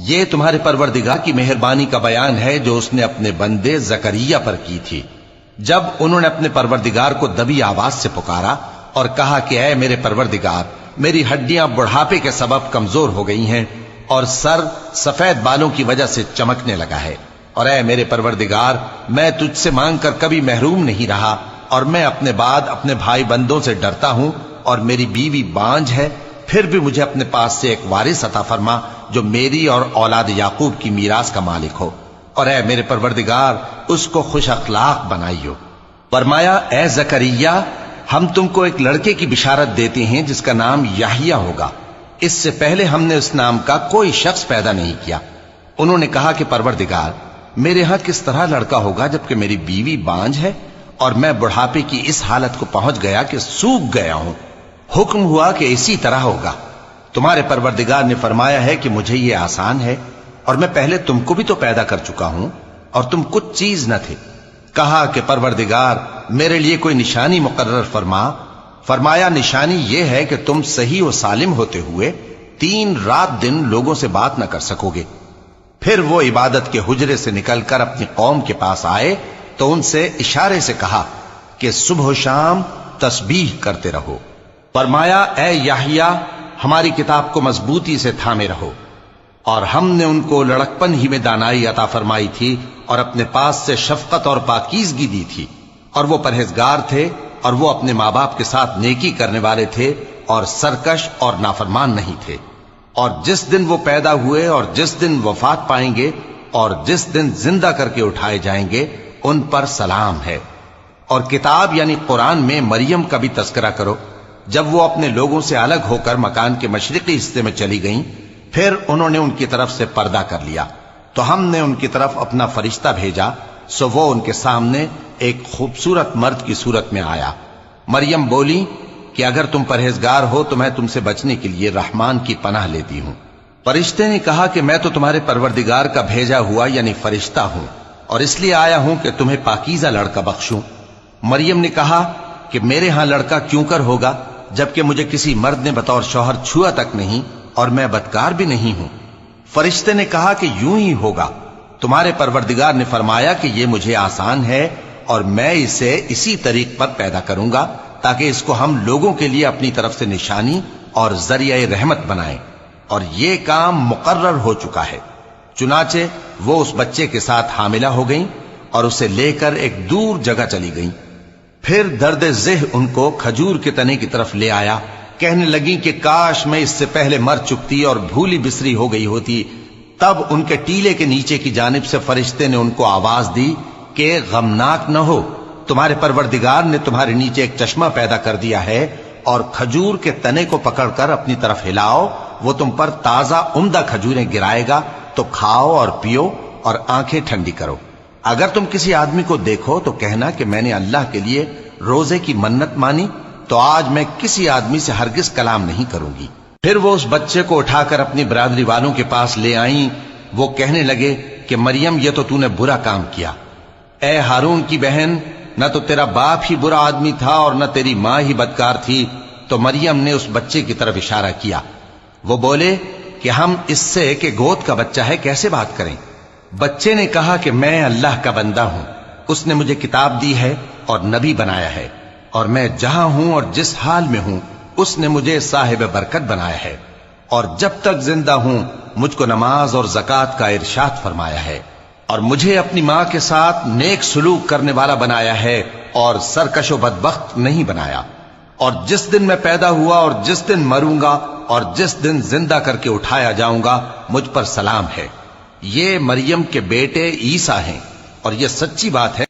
یہ تمہارے پروردگار کی مہربانی کا بیان ہے جو اس نے اپنے بندے زکریا پر کی تھی، جب انہوں نے اپنے پروردگار کو دبی آواز سے پکارا اور کہا کہ اے میرے پروردگار، میری ہڈیاں بڑھاپے کے سبب کمزور ہو گئی ہیں اور سر سفید بالوں کی وجہ سے چمکنے لگا ہے، اور اے میرے پروردگار، میں تجھ سے مانگ کر کبھی محروم نہیں رہا، اور میں اپنے بعد اپنے بھائی بندوں سے ڈرتا ہوں، اور میری بیوی بانجھ ہے، پھر بھی مجھے اپنے پاس سے ایک وارث عطا فرما جو میری اور اولاد یعقوب کی میراث کا مالک ہو، اور اے میرے پروردگار اس کو خوش اخلاق بنائیو۔ فرمایا اے زکریا، ہم تم کو ایک لڑکے کی بشارت دیتے ہیں جس کا نام یحییٰ ہوگا، اس سے پہلے ہم نے اس نام کا کوئی شخص پیدا نہیں کیا۔ انہوں نے کہا کہ پروردگار، میرے ہاں کس طرح لڑکا ہوگا جبکہ میری بیوی بانجھ ہے اور میں بڑھاپے کی اس حالت کو پہنچ گیا کہ سوکھ گیا ہوں؟ حکم ہوا کہ اسی طرح ہوگا۔ تمہارے پروردگار نے فرمایا ہے کہ مجھے یہ آسان ہے، اور میں پہلے تم کو بھی تو پیدا کر چکا ہوں اور تم کچھ چیز نہ تھے۔ کہا کہ پروردگار میرے لیے کوئی نشانی مقرر فرما۔ فرمایا نشانی یہ ہے کہ تم صحیح و سالم ہوتے ہوئے 3 رات دن لوگوں سے بات نہ کر سکو گے۔ پھر وہ عبادت کے حجرے سے نکل کر اپنی قوم کے پاس آئے تو ان سے اشارے سے کہا کہ صبح و شام تسبیح کرتے رہو۔ فرمایا اے یحییٰ، ہماری کتاب کو مضبوطی سے تھامے رہو، اور ہم نے ان کو لڑکپن ہی میں دانائی عطا فرمائی تھی اور اپنے پاس سے شفقت اور پاکیزگی دی تھی، اور وہ پرہیزگار تھے، اور وہ اپنے ماں باپ کے ساتھ نیکی کرنے والے تھے اور سرکش اور نافرمان نہیں تھے۔ اور جس دن وہ پیدا ہوئے اور جس دن وفات پائیں گے اور جس دن زندہ کر کے اٹھائے جائیں گے ان پر سلام ہے۔ اور کتاب یعنی قرآن میں مریم کا بھی تذکرہ کرو، جب وہ اپنے لوگوں سے الگ ہو کر مکان کے مشرقی حصے میں چلی گئیں، پھر انہوں نے ان کی طرف سے پردہ کر لیا، تو ہم نے ان کی طرف اپنا فرشتہ بھیجا، سو وہ ان کے سامنے ایک خوبصورت مرد کی صورت میں آیا۔ مریم بولی کہ اگر تم پرہیزگار ہو تو میں تم سے بچنے کے لیے رحمان کی پناہ لیتی ہوں۔ فرشتے نے کہا کہ میں تو تمہارے پروردگار کا بھیجا ہوا یعنی فرشتہ ہوں، اور اس لیے آیا ہوں کہ تمہیں پاکیزہ لڑکا بخشوں۔ مریم نے کہا کہ میرے ہاں لڑکا کیوں کر ہوگا جبکہ مجھے کسی مرد نے بطور شوہر چھوا تک نہیں اور میں بدکار بھی نہیں ہوں۔ فرشتے نے کہا کہ یوں ہی ہوگا۔ تمہارے پروردگار نے فرمایا کہ یہ مجھے آسان ہے اور میں اسے اسی طریق پر پیدا کروں گا تاکہ اس کو ہم لوگوں کے لیے اپنی طرف سے نشانی اور ذریعہ رحمت بنائیں، اور یہ کام مقرر ہو چکا ہے۔ چنانچہ وہ اس بچے کے ساتھ حاملہ ہو گئیں اور اسے لے کر ایک دور جگہ چلی گئیں۔ پھر درد ذہ ان کو کھجور کے تنے کی طرف لے آیا، کہنے لگیں کہ کاش میں اس سے پہلے مر چکتی اور بھولی بسری ہو گئی ہوتی۔ تب ان کے ٹیلے کے نیچے کی جانب سے فرشتے نے ان کو آواز دی کہ غمناک نہ ہو، تمہارے پروردگار نے تمہارے نیچے ایک چشمہ پیدا کر دیا ہے، اور کھجور کے تنے کو پکڑ کر اپنی طرف ہلاؤ، وہ تم پر تازہ عمدہ کھجوریں گرائے گا، تو کھاؤ اور پیو اور آنکھیں ٹھنڈی کرو۔ اگر تم کسی آدمی کو دیکھو تو کہنا کہ میں نے اللہ کے لیے روزے کی منت مانی، تو آج میں کسی آدمی سے ہرگز کلام نہیں کروں گی۔ پھر وہ اس بچے کو اٹھا کر اپنی برادری والوں کے پاس لے آئیں۔ وہ کہنے لگے کہ مریم یہ تو نے برا کام کیا۔ اے ہارون کی بہن، نہ تو تیرا باپ ہی برا آدمی تھا اور نہ تیری ماں ہی بدکار تھی۔ تو مریم نے اس بچے کی طرف اشارہ کیا۔ وہ بولے کہ ہم اس سے کہ گود کا بچہ ہے کیسے بات کریں؟ بچے نے کہا کہ میں اللہ کا بندہ ہوں، اس نے مجھے کتاب دی ہے اور نبی بنایا ہے، اور میں جہاں ہوں اور جس حال میں ہوں اس نے مجھے صاحب برکت بنایا ہے، اور جب تک زندہ ہوں مجھ کو نماز اور زکوٰۃ کا ارشاد فرمایا ہے، اور مجھے اپنی ماں کے ساتھ نیک سلوک کرنے والا بنایا ہے اور سرکش و بدبخت نہیں بنایا، اور جس دن میں پیدا ہوا اور جس دن مروں گا اور جس دن زندہ کر کے اٹھایا جاؤں گا مجھ پر سلام ہے۔ یہ مریم کے بیٹے عیسیٰ ہیں، اور یہ سچی بات ہے